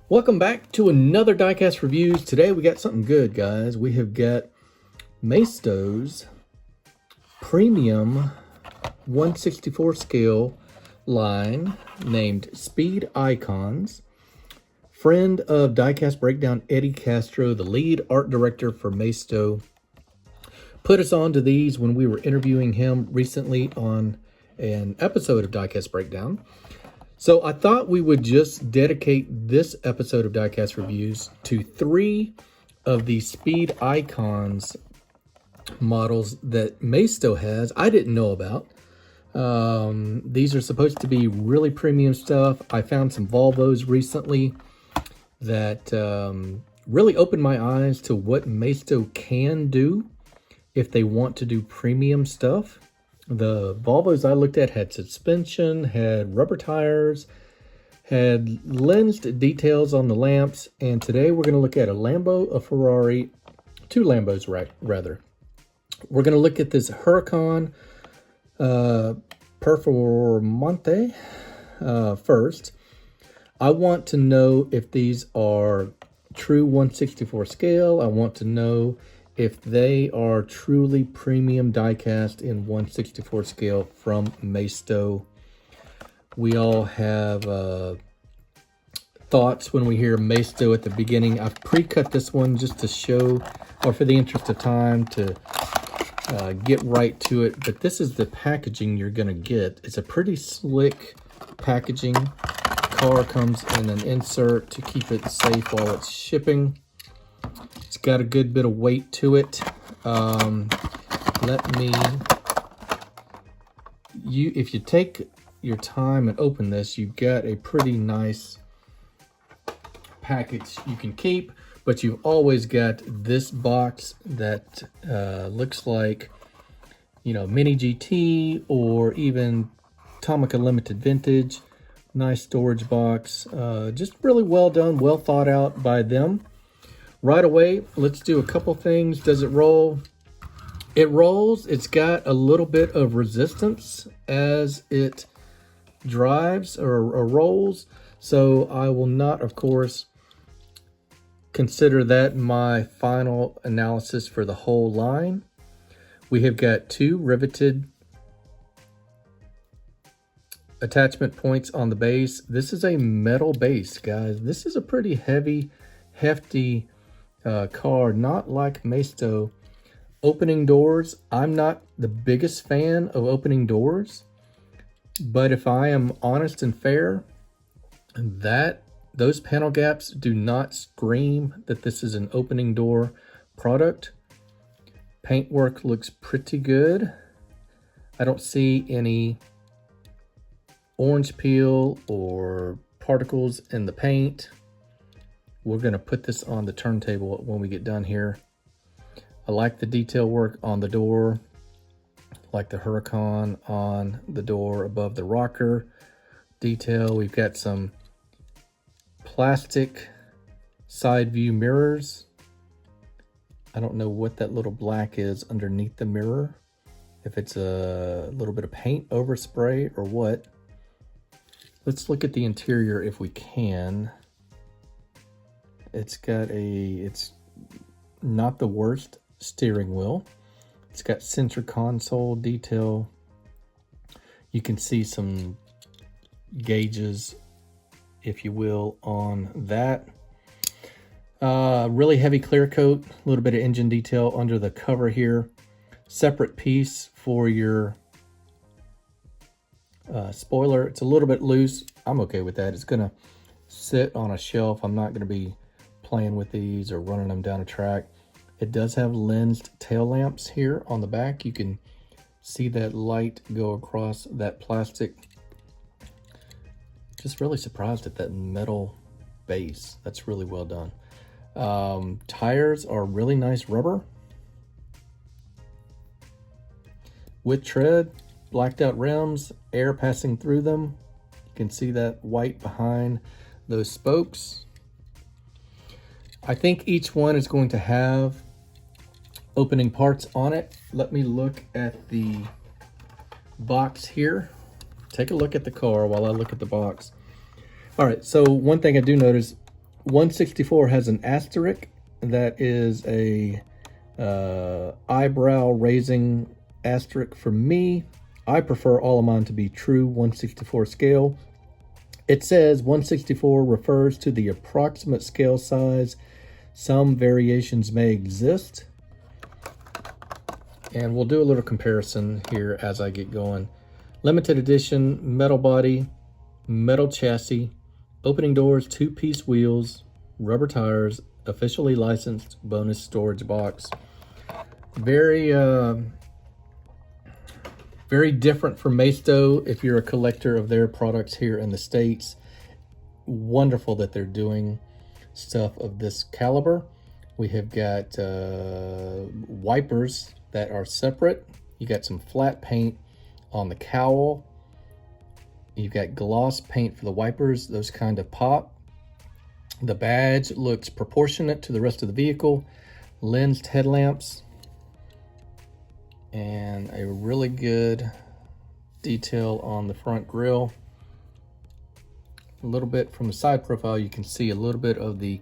Welcome back to another Diecast Reviews. Today we got something good, guys. We have got Maisto's premium 1/64 scale line named Speed Icons. Friend of Diecast Breakdown, Eddie Castro, the lead art director for Maisto, put us on to these when we were interviewing him recently on an episode of Diecast Breakdown. So I thought we would just dedicate this episode of Diecast Reviews to 3 of the Speed Icons models that Maisto has. I didn't know about. These are supposed to be really premium stuff. I found some Volvos recently that really opened my eyes to what Maisto can do if they want to do premium stuff. The Volvos I looked at had suspension, had rubber tires, had lensed details on the lamps, and today we're going to look at a Lambo, a Ferrari, 2 Lambos rather. We're going to look at this Huracan Performante first. I want to know if these are true 1/64 scale. I want to know if they are truly premium diecast in 1/64 scale from Maisto. We all have thoughts when we hear Maisto at the beginning. I've pre-cut this one just to show, or for the interest of time, to get right to it. But this is the packaging you're going to get. It's a pretty slick packaging. Car comes in an insert to keep it safe while it's shipping. It's got a good bit of weight to it. If you take your time and open this, you've got a pretty nice package you can keep, but you've always got this box that looks like, you know, Mini GT or even Tomica Limited Vintage. Nice storage box. Just really well done, well thought out by them. Right away, let's do a couple things. Does it roll? It rolls. It's got a little bit of resistance as it drives or rolls. So I will not, of course, consider that my final analysis for the whole line. We have got 2 riveted attachment points on the base. This is a metal base, guys. This is a pretty heavy, hefty car, not like Maisto. Opening doors, I'm not the biggest fan of opening doors, but if I am honest and fair, those panel gaps do not scream that this is an opening door product. Paintwork looks pretty good. I don't see any orange peel or particles in the paint. We're going to put this on the turntable when we get done here. I like the detail work on the door, like the Huracan on the door above the rocker detail. We've got some plastic side view mirrors. I don't know what that little black is underneath the mirror, if it's a little bit of paint overspray or what. Let's look at the interior if we can. It's not the worst steering wheel. It's got center console detail. You can see some gauges, if you will, on that. Really heavy clear coat, a little bit of engine detail under the cover here. Separate piece for your spoiler. It's a little bit loose. I'm okay with that. It's gonna sit on a shelf. I'm not gonna be playing with these or running them down a track. It does have lensed tail lamps here on the back. You can see that light go across that plastic. Just really surprised at that metal base. That's really well done. Tires are really nice rubber with tread, blacked out rims, air passing through them. You can see that white behind those spokes. I think each one is going to have opening parts on it. Let me look at the box here. take a look at the car while I look at the box. All right, so one thing I do notice, 164 has an asterisk. That is a eyebrow raising asterisk for me. I prefer all of mine to be true 164 scale. It says 164 refers to the approximate scale size. Some variations may exist. And we'll do a little comparison here as I get going. Limited edition, metal body, metal chassis, opening doors, 2-piece wheels, rubber tires, officially licensed, bonus storage box. Very different from Maisto if you're a collector of their products here in the States. Wonderful that they're doing stuff of this caliber. We have got wipers that are separate. You got some flat paint on the cowl. You've got gloss paint for the wipers. Those kind of pop. The badge looks proportionate to the rest of the vehicle. Lensed headlamps. And a really good detail on the front grille. A little bit from the side profile, you can see a little bit of the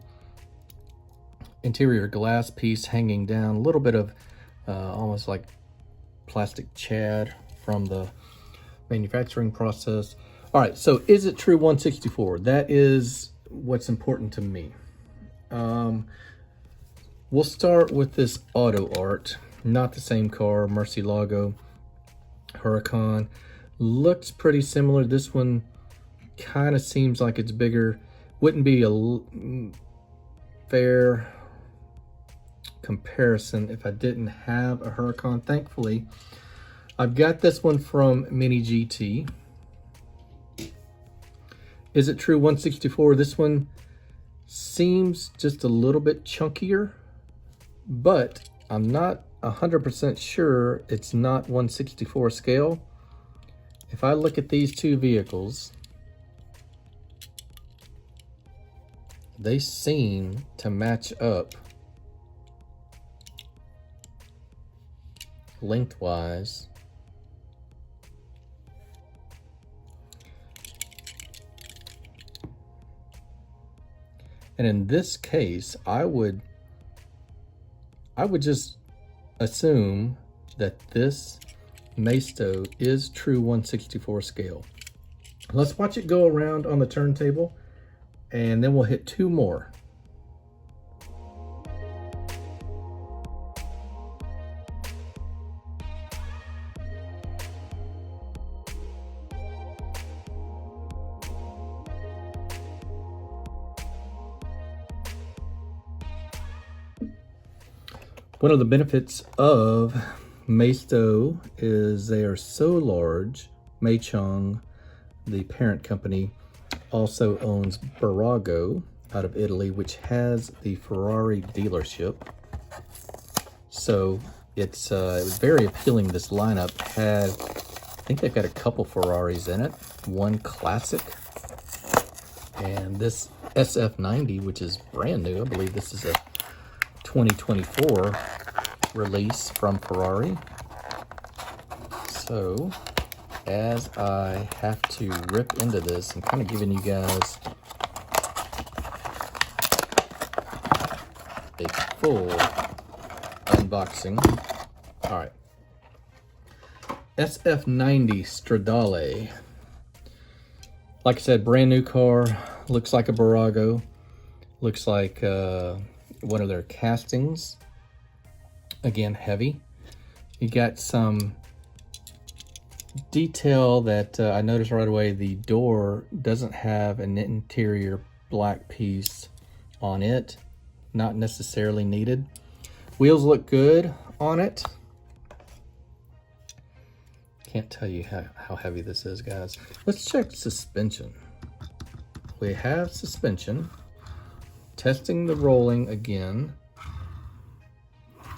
interior glass piece hanging down. A little bit of almost like plastic chad from the manufacturing process. All right, so is it true 164? That is what's important to me. We'll start with this auto art. Not the same car, Murcielago Huracan. Looks pretty similar. This one kind of seems like it's bigger. Wouldn't be a fair comparison if I didn't have a Huracan. Thankfully, I've got this one from Mini GT. Is it true 164? This one seems just a little bit chunkier, but I'm not 100% sure it's not 164 scale. If I look at these two vehicles, they seem to match up lengthwise. And in this case, I would just assume that this Maisto is true 164 scale. Let's watch it go around on the turntable, and then we'll hit two more. One of the benefits of Maisto is they are so large. Maichong, the parent company, also owns Barago out of Italy, which has the Ferrari dealership. So it's very appealing. This lineup had, I think they've got a couple Ferraris in it. One classic, and this SF90, which is brand new. I believe this is a 2024 release from Ferrari. So as I have to rip into this, I'm kind of giving you guys a full unboxing. All right, SF90 Stradale. Like I said, brand new car. Looks like a Barago. Looks like one of their castings. Again, heavy. You got some detail that I noticed right away. The door doesn't have an interior black piece on it. Not necessarily needed. Wheels look good on it. Can't tell you how heavy this is, guys. Let's check suspension. We have suspension. Testing the rolling again.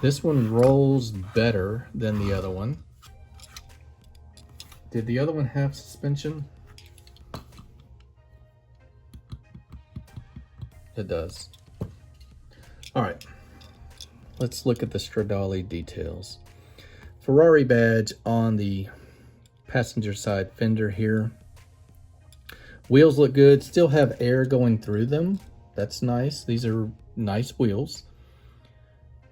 This one rolls better than the other one. Did the other one have suspension? It does. All right, let's look at the Stradale details. Ferrari badge on the passenger side fender here. Wheels look good, still have air going through them. That's nice. These are nice wheels.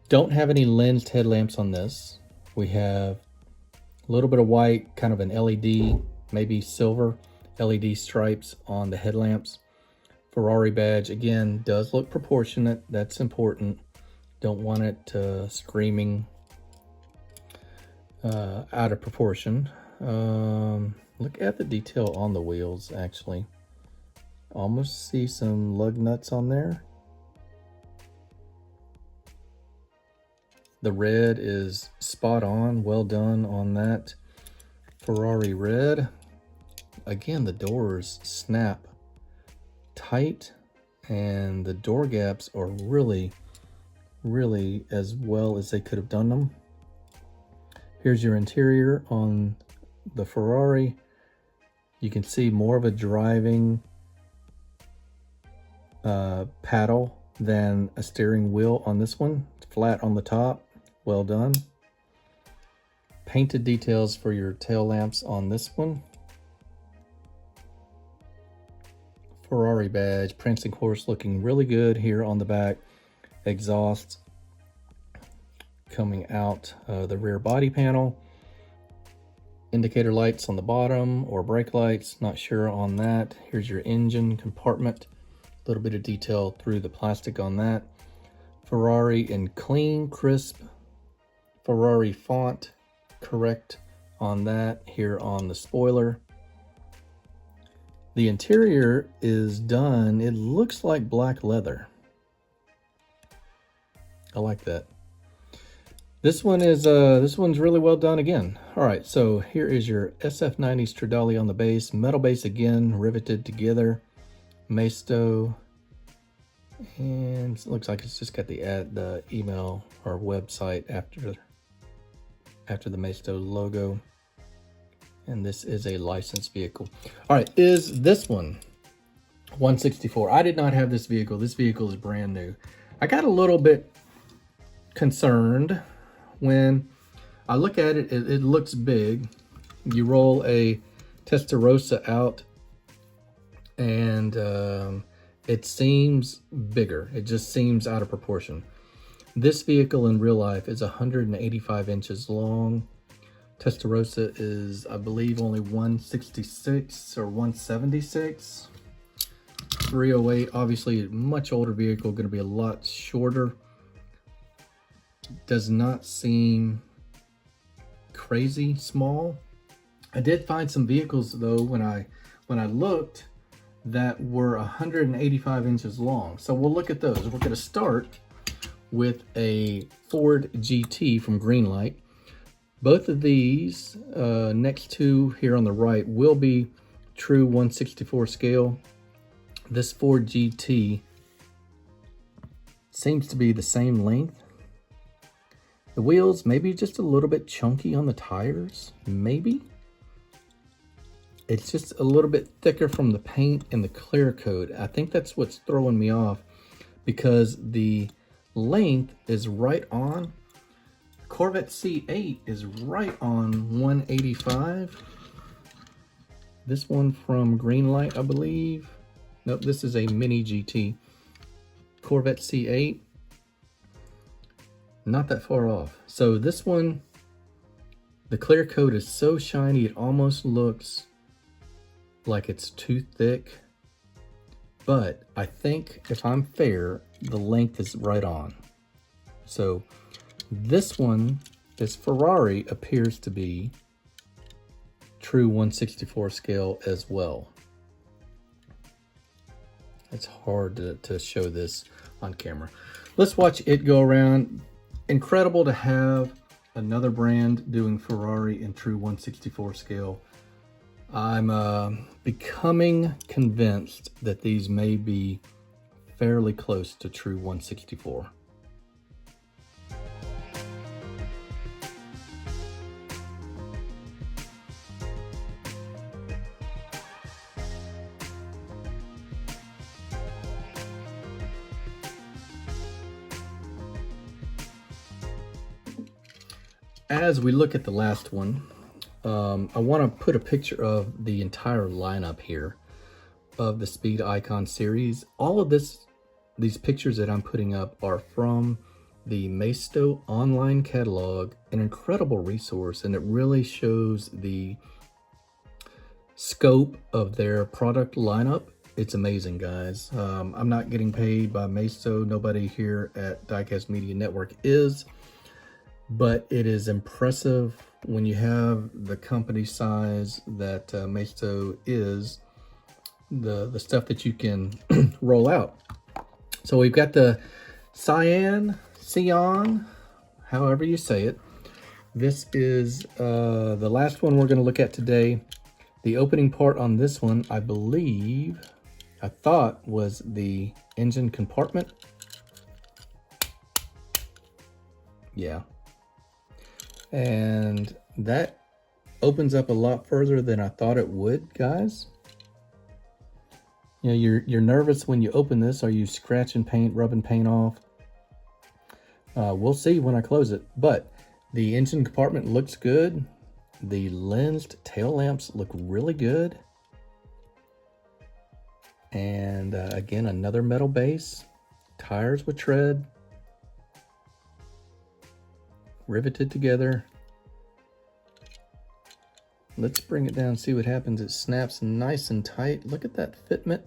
Don't have any lensed headlamps on this. We have a little bit of white, kind of an LED, maybe silver LED stripes on the headlamps. Ferrari badge, again, does look proportionate. That's important. Don't want it screaming out of proportion. Look at the detail on the wheels, actually. Almost see some lug nuts on there. The red is spot on. Well done on that Ferrari red. Again, the doors snap tight, and the door gaps are really as well as they could have done them. Here's your interior on the Ferrari. You can see more of a driving paddle than a steering wheel on this one. It's flat on the top. Well done. Painted details for your tail lamps on this one. Ferrari badge, prancing horse looking really good here on the back. Exhaust coming out the rear body panel. Indicator lights on the bottom, or brake lights, not sure on that. Here's your engine compartment. A little bit of detail through the plastic on that. Ferrari in clean, crisp Ferrari font, correct on that here on the spoiler. The interior is done. It looks like black leather. I like that. This one is this one's really well done again. All right, so here is your SF90 Stradale on the base, metal base again, riveted together, Maisto, and it looks like it's just got the email or website after the Maisto logo. And this is a licensed vehicle. All right, is this one 164? I did not have this vehicle. This vehicle is brand new. I got a little bit concerned when I look at it. It looks big. You roll a Testarossa out and it seems bigger. It just seems out of proportion. This vehicle in real life is 185 inches long. Testarossa is, I believe, only 166 or 176. 308, obviously a much older vehicle, going to be a lot shorter. Does not seem crazy small. I did find some vehicles though when I looked that were 185 inches long. So we'll look at those. We're going to start with a Ford GT from Greenlight. Both of these next two here on the right will be true 1/64 scale. This Ford GT seems to be the same length. The wheels maybe just a little bit chunky on the tires, maybe. It's just a little bit thicker from the paint and the clear coat. I think that's what's throwing me off, because the length is right on. Corvette C8 is right on 185. This one from Greenlight, I believe. Nope, this is a mini GT. Corvette C8, not that far off. So this one, the clear coat is so shiny it almost looks like it's too thick. But I think if I'm fair, the length is right on. So this one, this Ferrari, appears to be true 1/64 scale as well. It's hard to show this on camera. Let's watch it go around. Incredible to have another brand doing Ferrari in true 1/64 scale. I'm becoming convinced that these may be fairly close to true 1/64. As we look at the last one, I want to put a picture of the entire lineup here of the Speed Icon series. All of these pictures that I'm putting up are from the Maisto online catalog, an incredible resource, and it really shows the scope of their product lineup. It's amazing, guys. I'm not getting paid by Maisto. Nobody here at Diecast Media Network is, but it is impressive when you have the company size that Maisto is, the stuff that you can roll out. So we've got the Cyan, however you say it. This is the last one we're going to look at today. The opening part on this one, I thought was the engine compartment. Yeah. And that opens up a lot further than I thought it would, guys. You know, you're nervous when you open this. Are you scratching paint, rubbing paint off? We'll see when I close it. But the engine compartment looks good. The lensed tail lamps look really good. And again, another metal base. Tires with tread. Riveted together. Let's bring it down and see what happens. It snaps nice and tight. Look at that fitment.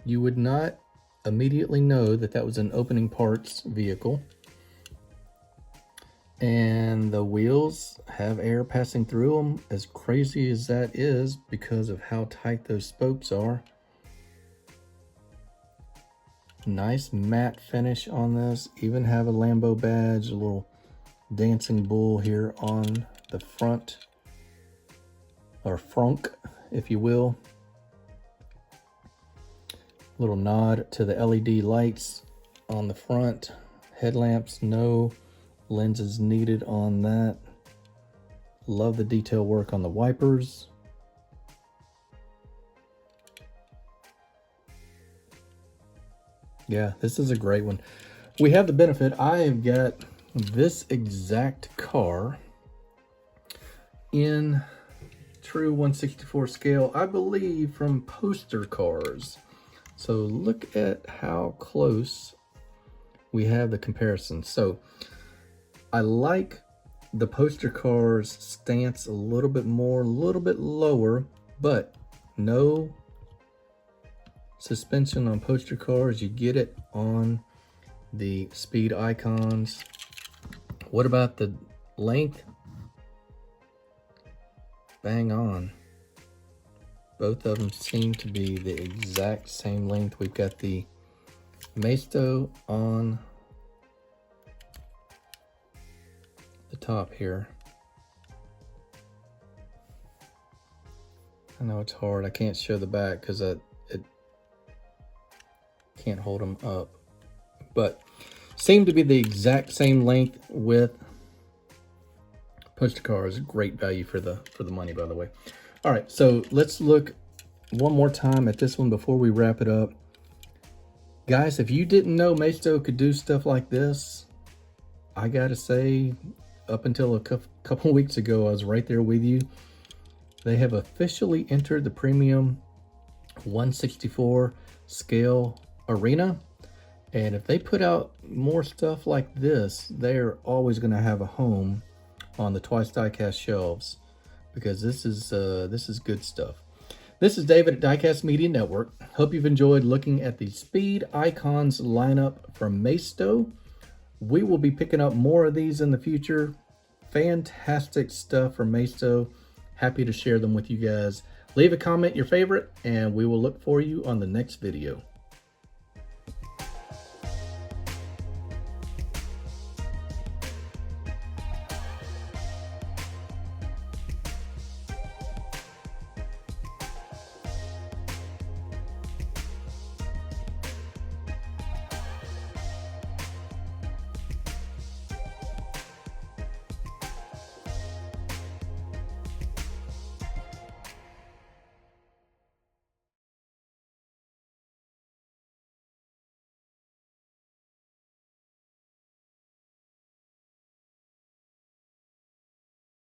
You would not immediately know that that was an opening parts vehicle. And the wheels have air passing through them, as crazy as that is because of how tight those spokes are. Nice matte finish on this. Even have a Lambo badge, a little dancing bull here on the front, or frunk, if you will. Little nod to the LED lights on the front. Headlamps, no lenses needed on that. Love the detail work on the wipers. Yeah, this is a great one. We have the benefit, I have got this exact car in true 1/64 scale, I believe, from Poster Cars. So look at how close we have the comparison. So I like the Poster Cars stance a little bit more, a little bit lower, but no suspension on Poster Cars. You get it on the Speed Icons. What about the length? Bang on. Both of them seem to be the exact same length. We've got the Maisto on the top here. I know it's hard. I can't show the back because it can't hold them up. But seem to be the exact same length with Poster Cars. Great value for the money, by the way. All right, so let's look one more time at this one before we wrap it up. Guys, if you didn't know Maisto could do stuff like this, I gotta say, up until a couple weeks ago, I was right there with you. They have officially entered the premium 1/64 scale arena. And if they put out more stuff like this, they're always gonna have a home on the Twice Diecast shelves, because this is good stuff. This is David at Diecast Media Network. Hope you've enjoyed looking at the Speed Icons lineup from Maisto. We will be picking up more of these in the future. Fantastic stuff from Maisto. Happy to share them with you guys. Leave a comment, your favorite, and we will look for you on the next video.